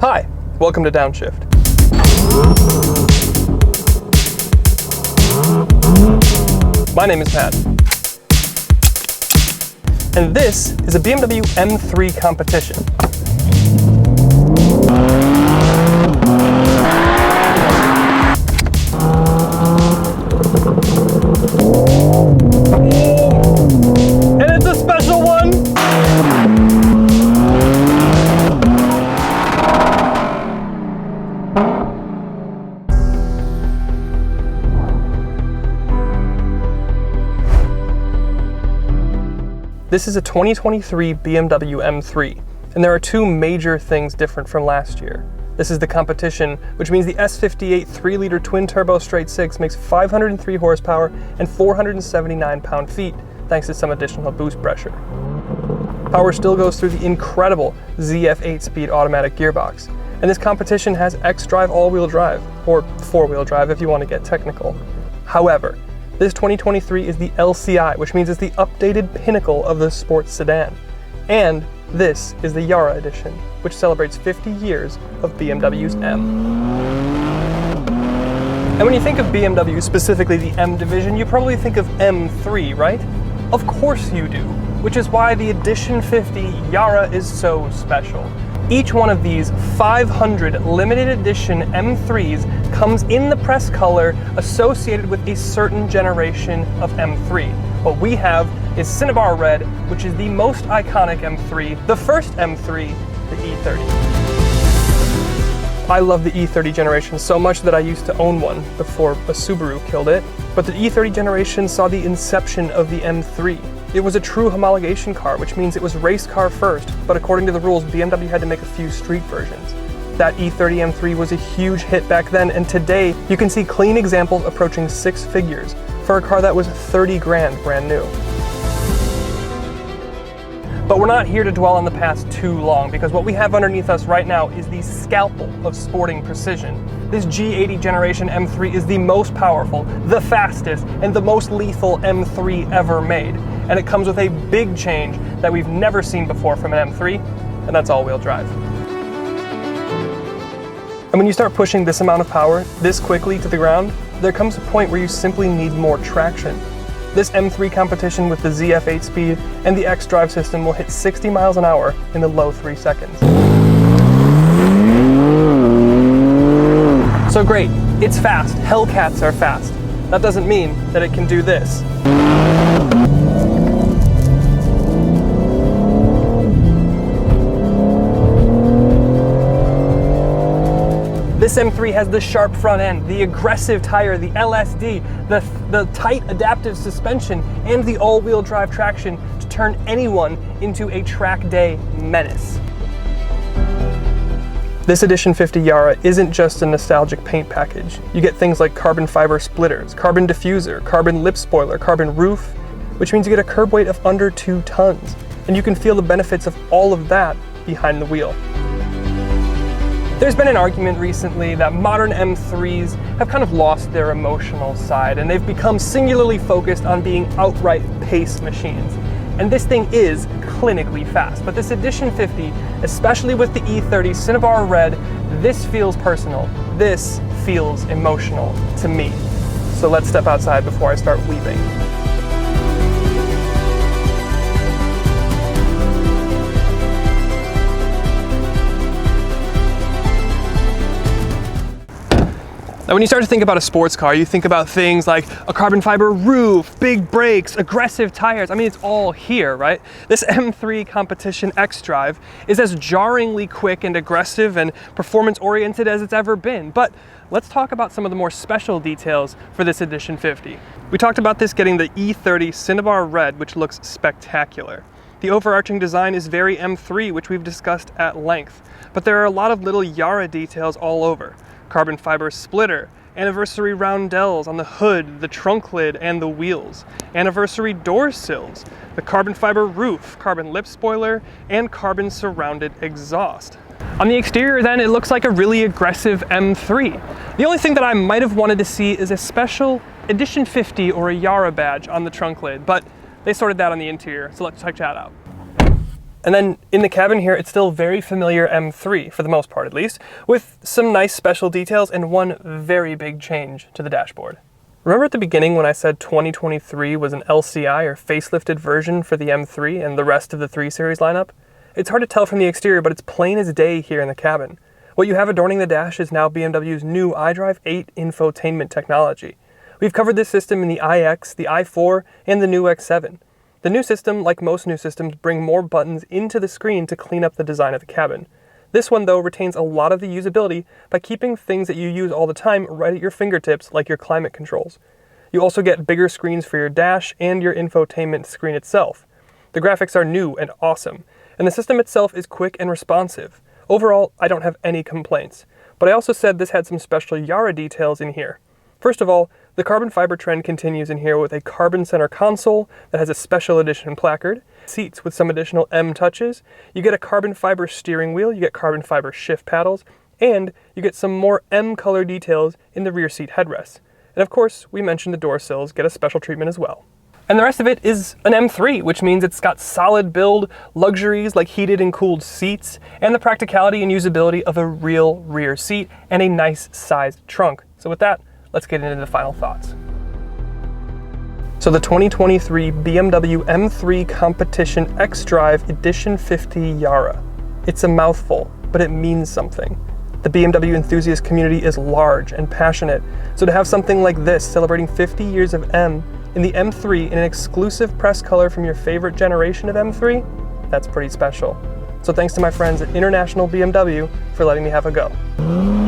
Hi, welcome to Downshift. My name is Matt. And this is a BMW M3 competition. And it's a special one! This is a 2023 BMW M3, and there are two major things different from last year. This is the competition, which means the S58 3-liter twin-turbo straight-six makes 503 horsepower and 479 pound-feet, thanks to some additional boost pressure. Power still goes through the incredible ZF 8-speed automatic gearbox, and this competition has xDrive all-wheel drive, or four-wheel drive if you want to get technical. However, this 2023 is the LCI, which means it's the updated pinnacle of the sports sedan. And this is the Jahre edition, which celebrates 50 years of BMW's M. And when you think of BMW, specifically the M division, you probably think of M3, right? Of course you do, which is why the Edition 50 Jahre is so special. Each one of these 500 limited edition M3s comes in the press color associated with a certain generation of M3. What we have is Cinnabar Red, which is the most iconic M3, the first M3, the E30. I love the E30 generation so much that I used to own one before a Subaru killed it, but the E30 generation saw the inception of the M3. It was a true homologation car, which means it was race car first, but according to the rules, BMW had to make a few street versions. That E30 M3 was a huge hit back then, and today you can see clean examples approaching six figures for a car that was 30 grand brand new. But we're not here to dwell on the past too long, because what we have underneath us right now is the scalpel of sporting precision. This G80 generation M3 is the most powerful, the fastest, and the most lethal M3 ever made. And it comes with a big change that we've never seen before from an M3, and that's all-wheel drive. And when you start pushing this amount of power this quickly to the ground, there comes a point where you simply need more traction. This M3 competition with the ZF 8-speed and the xDrive system will hit 60 miles an hour in the low 3 seconds. So great, it's fast, Hellcats are fast. That doesn't mean that it can do this. This M3 has the sharp front end, the aggressive tire, the LSD, the tight adaptive suspension, and the all-wheel drive traction to turn anyone into a track day menace. This Edition 50 Jahre isn't just a nostalgic paint package. You get things like carbon fiber splitters, carbon diffuser, carbon lip spoiler, carbon roof, which means you get a curb weight of under 2 tons. And you can feel the benefits of all of that behind the wheel. There's been an argument recently that modern M3s have kind of lost their emotional side, and they've become singularly focused on being outright pace machines. And this thing is clinically fast, but this Edition 50, especially with the E30 Cinnabar Red, this feels personal. This feels emotional to me. So let's step outside before I start weeping. Now, when you start to think about a sports car, you think about things like a carbon fiber roof, big brakes, aggressive tires. I mean, it's all here, right? This M3 competition xDrive is as jarringly quick and aggressive and performance-oriented as it's ever been. But let's talk about some of the more special details for this Edition 50. We talked about this getting the E30 Cinnabar Red, which looks spectacular. The overarching design is very M3, which we've discussed at length. But there are a lot of little Jahre details all over. Carbon fiber splitter, anniversary roundels on the hood, the trunk lid, and the wheels, anniversary door sills, the carbon fiber roof, carbon lip spoiler, and carbon surrounded exhaust. On the exterior then, it looks like a really aggressive M3. The only thing that I might have wanted to see is a special Edition 50 or a Jahre badge on the trunk lid, but they sorted that on the interior, so let's check that out. And then in the cabin here, it's still very familiar M3, for the most part at least, with some nice special details and one very big change to the dashboard. Remember at the beginning when I said 2023 was an LCI or facelifted version for the M3 and the rest of the 3 Series lineup? It's hard to tell from the exterior, but it's plain as day here in the cabin. What you have adorning the dash is now BMW's new iDrive 8 infotainment technology. We've covered this system in the iX, the i4, and the new X7. The new system, like most new systems, bring more buttons into the screen to clean up the design of the cabin. This one, though, retains a lot of the usability by keeping things that you use all the time right at your fingertips, like your climate controls. You also get bigger screens for your dash and your infotainment screen itself. The graphics are new and awesome, and the system itself is quick and responsive. Overall, I don't have any complaints, but I also said this had some special Jahre details in here. First of all, the carbon fiber trend continues in here with a carbon center console that has a special edition placard, seats with some additional M touches, you get a carbon fiber steering wheel, you get carbon fiber shift paddles, and you get some more M color details in the rear seat headrests. And of course, we mentioned the door sills get a special treatment as well. And the rest of it is an M3, which means it's got solid build, luxuries like heated and cooled seats, and the practicality and usability of a real rear seat and a nice sized trunk. So with that, let's get into the final thoughts. So the 2023 BMW M3 Competition xDrive Edition 50 Jahre. It's a mouthful, but it means something. The BMW enthusiast community is large and passionate, so to have something like this celebrating 50 years of M in the M3 in an exclusive press color from your favorite generation of M3, that's pretty special. So thanks to my friends at International BMW for letting me have a go.